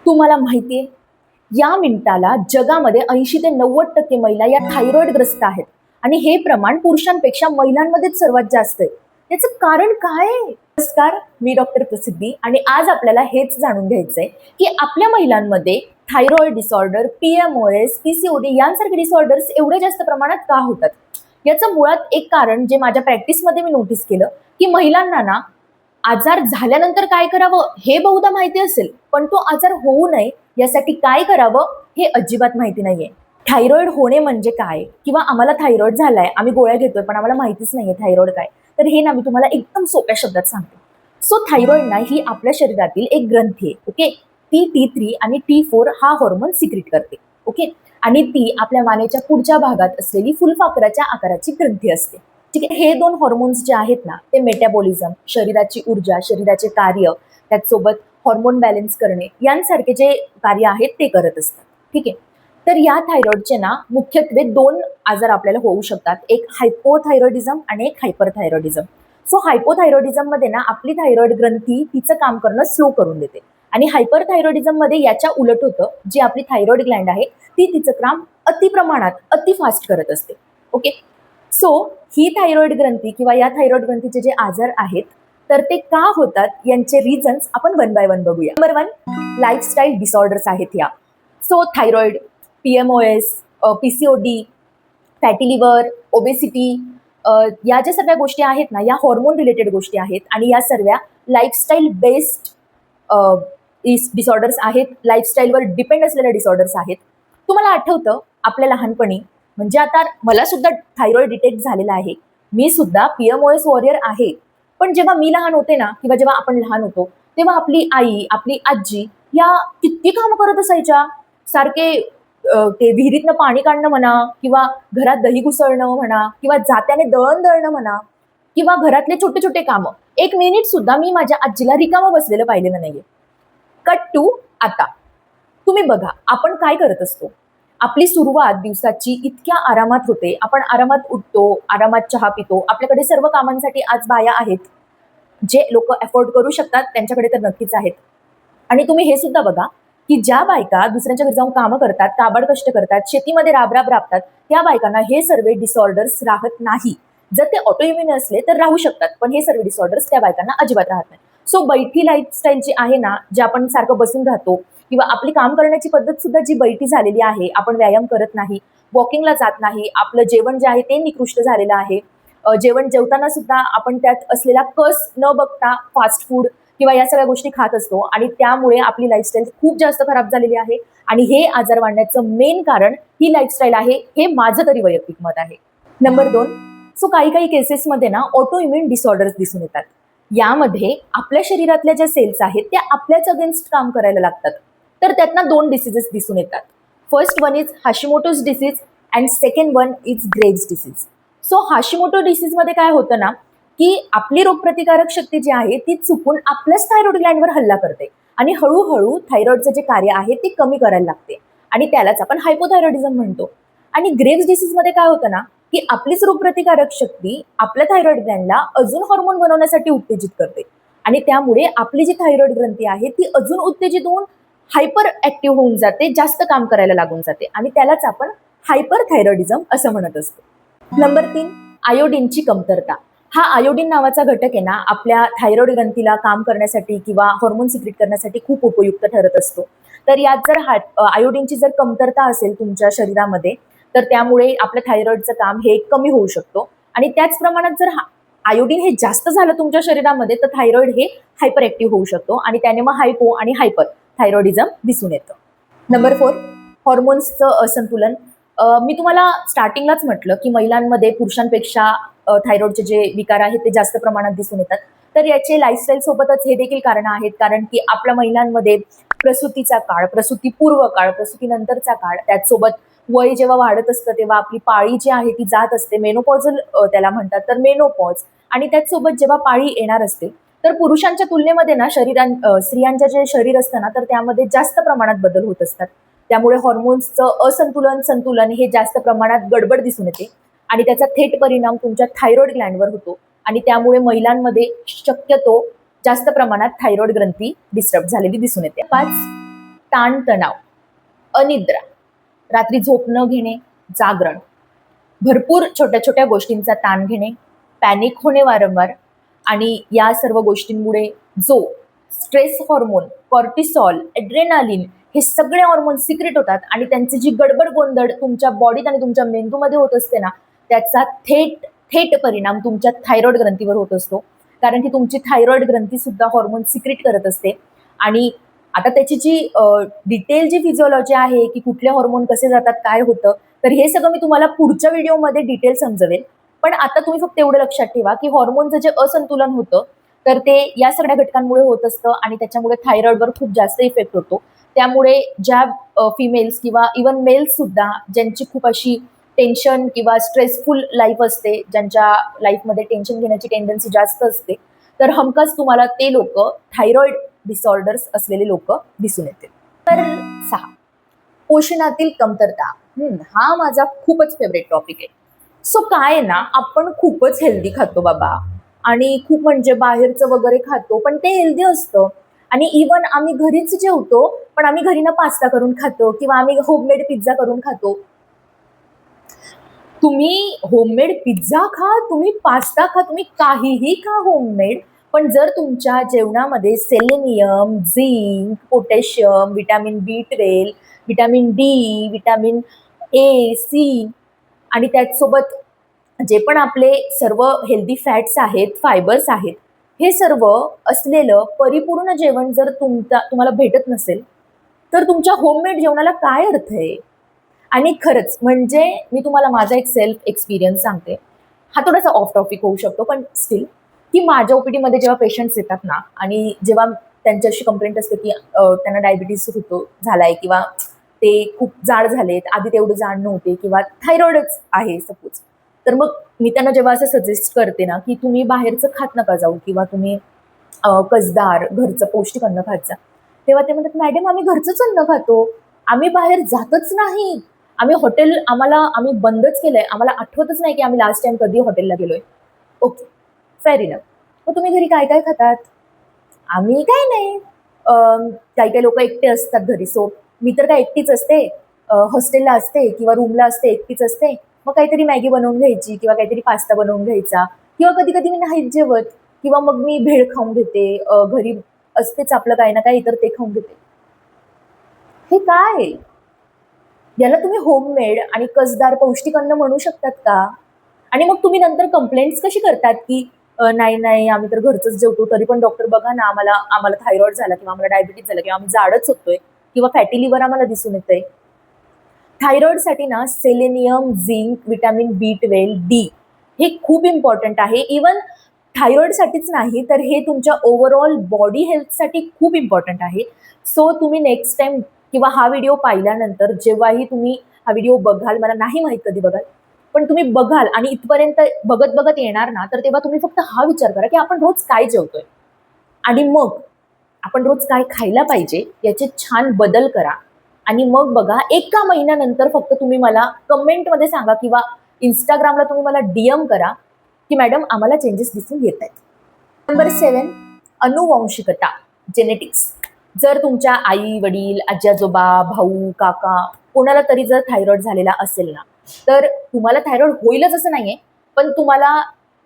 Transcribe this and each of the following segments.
तुम्हाला माहितीये, या मिनिटाला जगामध्ये 80 ते 90% महिला या थायरॉइडग्रस्त आहेत आणि हे प्रमाण पुरुषांपेक्षा महिलांमध्येच सर्वात जास्त आहे. याचं कारण काय आहे? नमस्कार, मी डॉक्टर प्रसिद्धी आणि आज आपल्याला हेच जाणून घ्यायचंय की आपल्या महिलांमध्ये थायरॉइड डिसऑर्डर, PMOS, PCOD यांसारखे डिसऑर्डर्स एवढे जास्त प्रमाणात का होतात. याचं मुळात एक कारण जे माझ्या प्रॅक्टिसमध्ये मी नोटीस केलं की महिलांना ना आजार झाल्यानंतर काय करावं हे बहुधा माहिती असेल, पण तो आजार होऊ नये यासाठी काय करावं हे अजिबात माहिती नाहीये. थायरॉइड होणे म्हणजे काय, किंवा आम्हाला थायरॉइड झालाय, आम्ही गोळ्या घेतोय पण आम्हाला माहितीच नाहीये थायरॉइड काय. तर हे ना मी तुम्हाला एकदम सोप्या शब्दात सांगते. सो थायरॉइड ना ही आपल्या शरीरातील एक ग्रंथी आहे. ओके, ती T3 आणि T4 हा हॉर्मोन सिक्रेट करते. ओके, आणि ती आपल्या मानेच्या पुढच्या भागात असलेली फुलपाखराच्या आकाराची ग्रंथी असते. ठीक आहे, हे दोन हॉर्मोन्स जे आहेत ना ते मेटाबॉलिझम, शरीराची ऊर्जा, शरीराचे कार्य, त्याचसोबत हॉर्मोन बॅलन्स करणे यांसारखे जे कार्य आहेत ते करत असतात. ठीक आहे, तर या थायरॉइडचे ना मुख्यत्वे दोन आजार आपल्याला होऊ शकतात, एक हायपोथायरॉइडिझम आणि एक हायपरथायरॉइडिझम. सो हायपोथायरॉइडिझम मध्ये ना आपली थायरॉइड ग्रंथी तिचं काम करणं स्लो करून देते आणि हायपरथायरॉइडिझम मध्ये याच्या उलट होतं, जी आपली थायरॉइड ग्लँड आहे ती तिचं काम अति प्रमाणात अति फास्ट करत असते. ओके, सो ही थायरॉइड ग्रंथी किंवा या थायरॉइड ग्रंथीचे जे आजार आहेत तर ते का होतात यांचे रिझन्स आपण वन बाय वन बघूया. नंबर 1, लाईफस्टाईल डिसऑर्डर्स आहेत या. So thyroid, PMOS, PCOD, fatty liver, obesity, या ज्या सगळ्या गोष्टी आहेत ना या हॉर्मोन रिलेटेड गोष्टी आहेत आणि या सर्व लाईफस्टाईल बेस्ड डिसऑर्डर्स आहेत, लाईफस्टाईलवर डिपेंड असलेले डिसऑर्डर्स आहेत. तुम्हाला आठवतं आपल्या लहानपणी, म्हणजे आता मला सुद्धा थायरॉइड डिटेक्ट झालेला आहे, मी सुद्धा PMOS वॉरियर आहे, पण जेव्हा मी लहान होते ना किंवा जेव्हा आपण लहान होतो तेव्हा आपली आई, आपली आजी या किती कामं करत असायच्या. सारखे ते विहिरीतनं पाणी काढणं म्हणा, किंवा घरात दही घुसळणं म्हणा, किंवा जात्याने दळण दळणं म्हणा, किंवा घरातले छोटे छोटे कामं. एक मिनिट सुद्धा मी माझ्या आजीला रिकामं बसलेलं पाहिलेलं नाहीये. कट टू आता. तुम्ही बघा आपण काय करत असतो. आपली सुरुवात दिवसाची इतक्या आरामात होते, आपण आरामात उठतो, आरामात चहा पितो, आपल्याकडे सर्व कामांसाठी आज बाया आहेत. जे लोक अफोर्ड करू शकतात त्यांच्याकडे तर नक्कीच आहेत. आणि तुम्ही हे सुद्धा बघा की ज्या बायका दुसऱ्यांच्या घरी जाऊन कामं करतात, काबाड कष्ट करतात, शेतीमध्ये राबराब राबतात, त्या बायकांना हे सर्व डिसऑर्डर्स राहत नाही. जर ते ऑटोइम्युन असले तर राहू शकतात, पण हे सर्व डिसऑर्डर्स त्या बायकांना अजिबात राहत नाही. सो बैठी लाईफस्टाईल जी आहे ना, जे आपण सारखं बसून राहतो, किंवा आपली काम करण्याची पद्धत सुद्धा जी बैठी झालेली आहे, आपण व्यायाम करत नाही, वॉकिंगला जात नाही, आपलं जेवण जे आहे ते निकृष्ट झालेलं आहे. जेवण जेवताना सुद्धा आपण त्यात असलेला कस न बघता फास्ट फूड किंवा या सगळ्या गोष्टी खात असतो आणि त्यामुळे आपली लाईफस्टाईल खूप जास्त खराब झालेली आहे. आणि हे आजार वाढण्याचं मेन कारण ही लाईफस्टाईल आहे, हे माझं तरी वैयक्तिक मत आहे. नंबर 2, सो काही काही केसेसमध्ये ना ऑटो इम्युन डिसऑर्डर्स दिसून येतात. यामध्ये आपल्या शरीरातल्या ज्या सेल्स आहेत त्या आपल्याच अगेन्स्ट काम करायला लागतात. तर त्यातनं 2 डिसीजेस दिसून येतात. First one is Hashimoto's disease and second one is Graves disease. So Hashimoto डिसीजमध्ये काय होतं ना की आपली रोगप्रतिकारक शक्ती जी आहे ती चुकून आपल्याच थायरॉइड ग्लँडवर हल्ला करते आणि हळूहळू थायरॉइडचं जे कार्य आहे ते कमी करायला लागते आणि त्यालाच आपण हायपोथायरॉइडिझम म्हणतो. आणि ग्रेव्स डिसीजमध्ये काय होतं ना की आपलीच रोगप्रतिकारक शक्ती आपल्या थायरॉइड ग्लँडला अजून हॉर्मोन बनवण्यासाठी उत्तेजित करते आणि त्यामुळे आपली जी थायरॉइड ग्रंथी आहे ती अजून उत्तेजित होऊन हायपर ऍक्टिव्ह होऊन जाते, जास्त काम करायला लागून जाते आणि त्यालाच आपण हायपरथायरॉइडिझम असं म्हणत असतो. नंबर 3, आयोडीनची कमतरता. हा आयोडीन नावाचा घटक आहे ना आपल्या थायरॉइड ग्रंथीला काम करण्यासाठी किंवा हॉर्मोन सिक्रेट करण्यासाठी खूप उपयुक्त ठरत असतो. तर यात जर आयोडीनची जर कमतरता असेल तुमच्या शरीरामध्ये तर त्यामुळे आपल्या थायरॉइडचं काम हे कमी होऊ शकतो आणि त्याच प्रमाणात जर आयोडीन हे जास्त झालं तुमच्या शरीरामध्ये तर थायरॉइड हे हायपर ऍक्टिव्ह होऊ शकतो आणि त्याने मग हायपो आणि हायपर थायरॉइडिझम दिसून येतं. नंबर 4, हॉर्मोन्सचं असंतुलन. मी तुम्हाला स्टार्टिंगलाच म्हटलं की महिलांमध्ये पुरुषांपेक्षा थायरॉइडचे जे विकार आहेत ते जास्त प्रमाणात दिसून येतात. तर याचे लाईफस्टाईल सोबतच हे देखील कारण आहेत, कारण की आपल्या महिलांमध्ये प्रसूतीचा काळ, प्रसूतीपूर्व काळ, प्रसूतीनंतरचा काळ, त्याचसोबत वय जेव्हा वाढत असतं तेव्हा आपली पाळी जी आहे ती जात असते, मेनोपॉझल त्याला म्हणतात, तर मेनोपॉज. आणि त्याचसोबत जेव्हा पाळी येणार असते तर पुरुषांच्या तुलनेमध्ये ना स्त्रियांच्या जे शरीर असतं ना तर त्यामध्ये जास्त प्रमाणात बदल होत असतात. त्यामुळे हॉर्मोन्सचं संतुलन हे जास्त प्रमाणात गडबड दिसून येते आणि त्याचा थेट परिणाम तुमच्या थायरॉइड ग्लँडवर होतो आणि त्यामुळे महिलांमध्ये शक्यतो जास्त प्रमाणात थायरॉइड ग्रंथी डिस्टर्ब झालेली दिसून येते. 5, ताणतणाव, अनिद्रा, रात्री झोप न घेणे, जागरण, भरपूर छोट्या छोट्या गोष्टींचा ताण घेणे, पॅनिक होणे वारंवार, आणि या सर्व गोष्टींमुळे जो स्ट्रेस हॉर्मोन, कॉर्टिसॉल, एड्रेनालिन हे सगळे हॉर्मोन सिक्रेट होतात आणि त्यांची जी गडबड गोंधळ तुमच्या बॉडीत आणि तुमच्या मेंदूमध्ये होत असते ना, त्याचा थेट थेट परिणाम तुमच्या थायरॉइड ग्रंथीवर होत असतो. कारण की तुमची थायरॉइड ग्रंथी सुद्धा हॉर्मोन सिक्रेट करत असते. आणि आता त्याची जी डिटेल जी फिजिओलॉजी आहे की कुठले हॉर्मोन कसे जातात, काय होतं, तर हे सगळं मी तुम्हाला पुढच्या व्हिडिओमध्ये डिटेल समजवेल. पण आता तुम्ही फक्त एवढं लक्षात ठेवा की हॉर्मोनचं जे असंतुलन होतं तर ते या सगळ्या घटकांमुळे होत असतं आणि त्याच्यामुळे थायरॉइडवर खूप जास्त इफेक्ट होतो. त्यामुळे ज्या फिमेल्स किंवा इवन मेल्स सुद्धा ज्यांची खूप अशी टेन्शन किंवा स्ट्रेसफुल लाईफ असते, ज्यांच्या लाईफमध्ये टेन्शन घेण्याची टेंडन्सी जास्त असते, तर हमखास तुम्हाला ते लोक थायरॉइड डिसऑर्डर्स असलेले लोक दिसून येतील. तर 6, पोषणातील कमतरता. हा माझा खूपच फेवरेट टॉपिक आहे. सो काय आहे ना, आपण खूपच हेल्दी खातो बाबा, आणि खूप म्हणजे बाहेरचं वगैरे खातो, पण ते हेल्दी असतं. आणि इवन आम्ही घरीच जेवतो, पण आम्ही घरी ना पास्ता करून खातो किंवा आम्ही होममेड पिझ्झा करून खातो. तुम्ही होममेड पिझ्झा खा, तुम्ही पास्ता खा, तुम्ही काहीही खा होममेड, पण जर तुमच्या जेवणामध्ये selenium, zinc, potassium, vitamin B12, vitamin D, vitamin A, C आणि त्याचसोबत जे पण आपले सर्व हेल्दी फॅट्स आहेत, फायबर्स आहेत, हे सर्व असलेलं परिपूर्ण जेवण जर तुम्हाला भेटत नसेल, तर तुमच्या होममेड जेवणाला काय अर्थ आहे? आणि खरंच म्हणजे मी तुम्हाला माझा एक सेल्फ एक्सपिरियन्स सांगते. हा थोडासा ऑफ टॉपिक होऊ शकतो, पण स्टील, की माझ्या ओपीडीमध्ये जेव्हा पेशंट्स येतात ना, आणि जेव्हा त्यांच्याशी कंप्लेंट असते की त्यांना डायबिटीस झालाय किंवा ते खूप जाड झालेत, आधी तेवढं जाड नव्हते, किंवा थायरॉइडच आहे सपोज, तर मग मी त्यांना जेव्हा असं सजेस्ट करते ना की तुम्ही बाहेरचं खात नका जाऊ किंवा तुम्ही कसदार घरचं पौष्टिक अन्न खात जा, तेव्हा ते म्हणतात, मॅडम आम्ही घरचंच अन्न खातो, आम्ही बाहेर जातच नाही, आम्ही बंदच केलंय, आम्हाला आठवतच नाही की आम्ही लास्ट टाइम कधी हॉटेलला गेलोय. Okay, fair enough. मग तुम्ही घरी काय काय खातात? आम्ही काय नाही, काही काही लोक एकटे असतात घरी, सो मी तर काय एकटीच असते, हॉस्टेलला असते किंवा रूमला असते, एकटीच असते, मग काहीतरी मॅगी बनवून घ्यायची किंवा काहीतरी पास्ता बनवून घ्यायचा, किंवा कधी कधी मी नाहीच जेवत, किंवा मग मी भेळ खाऊन घेते, घरी असतेच आपलं काही ना काही, तर ते खाऊन घेते. हे काय? याला तुम्ही होममेड आणि कसदार पौष्टिक अन्न म्हणू शकतात का? आणि मग तुम्ही नंतर कंप्लेंट्स कशी करतात की नाही नाही आम्ही तर घरचंच जेवतो, तरी पण डॉक्टर बघा ना, आम्हाला आम्हाला थायरॉइड झाला किंवा आम्हाला डायबिटीज झाला किंवा आम्ही जाडच होतोय किंवा फॅटी लिव्हर आम्हाला दिसून येतंय. थायरॉइडसाठी ना selenium, zinc, vitamin B12, D हे खूप इम्पॉर्टंट आहे. इवन थायरॉइडसाठीच नाही, तर हे तुमच्या ओव्हरऑल बॉडी हेल्थसाठी खूप इम्पॉर्टंट आहे. सो तुम्ही नेक्स्ट टाइम किंवा हा व्हिडिओ पाहिल्यानंतर जेव्हाही तुम्ही हा व्हिडिओ बघाल, मला नाही माहित कधी बघाल, पण तुम्ही बघाल आणि इथपर्यंत बघत बघत येणार ना, तर तेव्हा तुम्ही फक्त हा विचार करा की आपण रोज काय जेवतोय, आणि मग आपण रोज काय खायला पाहिजे याचे छान बदल करा. आणि मग बघा, एका महिन्यानंतर फक्त तुम्ही मला कमेंटमध्ये सांगा किंवा इंस्टाग्रामला तुम्ही मला DM करा की मॅडम आम्हाला चेंजेस दिसून येत आहेत. नंबर 7, अनुवंशिकता, जेनेटिक्स. जर तुमच्या आई वडील, आजी आजोबा, भाऊ, काका कोणाला तरी जर थायरॉइड झालेला असेल ना, तर तुम्हाला थायरॉइड होईलच असं नाहीये, पण तुम्हाला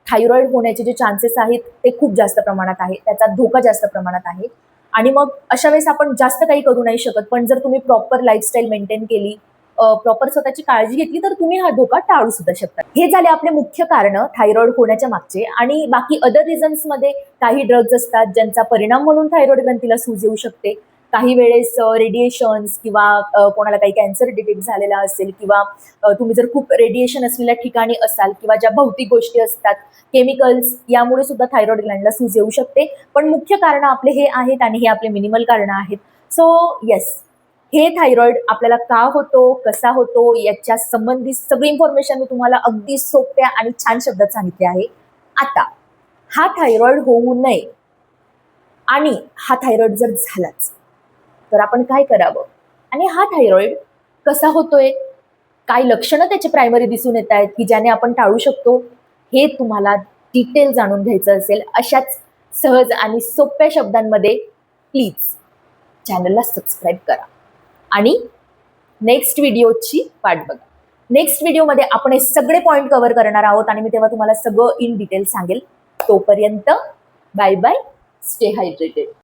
थायरॉइड होण्याचे जे चान्सेस आहेत ते खूप जास्त प्रमाणात आहे, त्याचा धोका जास्त प्रमाणात आहे. आणि मग अशा वेळेस आपण जास्त काही करू नाही शकत, पण जर तुम्ही प्रॉपर लाईफस्टाईल मेंटेन केली, प्रॉपर स्वतःची काळजी घेतली, तर तुम्ही हा धोका टाळू सुद्धा शकता. हे झाले आपले मुख्य कारण थायरॉइड होण्याच्या मागचे. आणि बाकी अदर रिझन्समध्ये काही ड्रग्ज असतात ज्यांचा परिणाम म्हणून थायरॉइड ग्रंथीला सूज येऊ शकते. काही वेळेस रेडिएशन्स किंवा कोणाला काही कॅन्सर डिटेक्ट झालेला असेल, किंवा तुम्ही जर खूप रेडिएशन असलेल्या ठिकाणी असाल, किंवा ज्या भौतिक गोष्टी असतात, केमिकल्स, यामुळे सुद्धा थायरॉइड ग्लँडला सूज येऊ शकते. पण मुख्य कारण आपले हे आहेत आणि हे आपले मिनिमल कारण आहेत. सो येस, हे थायरॉइड आपल्याला का होतो, कसा होतो, याच्या संबंधित सगळी इन्फॉर्मेशन मी तुम्हाला अगदी सोप्या आणि छान शब्दात सांगितली आहे. आता हा थायरॉइड होऊ नये आणि हा थायरॉइड जर झालाच तर आपण काय करावं, आणि हा थायरॉइड कसा होतोय, काय लक्षणं त्याचे प्रायमरी दिसून येत आहेत की ज्याने आपण टाळू शकतो, हे तुम्हाला डिटेल जाणून घ्यायचं असेल, अशाच सहज आणि सोप्या शब्दांमध्ये प्लीज चॅनलला सबस्क्राईब करा. आणि नेक्स्ट व्हिडिओची वाट बघा. नेक्स्ट व्हिडिओमध्ये आपण हे सगळे पॉईंट कव्हर करणार आहोत आणि मी तेव्हा तुम्हाला सगळं इन डिटेल सांगेल. तोपर्यंत बाय बाय, स्टे हायड्रेटेड.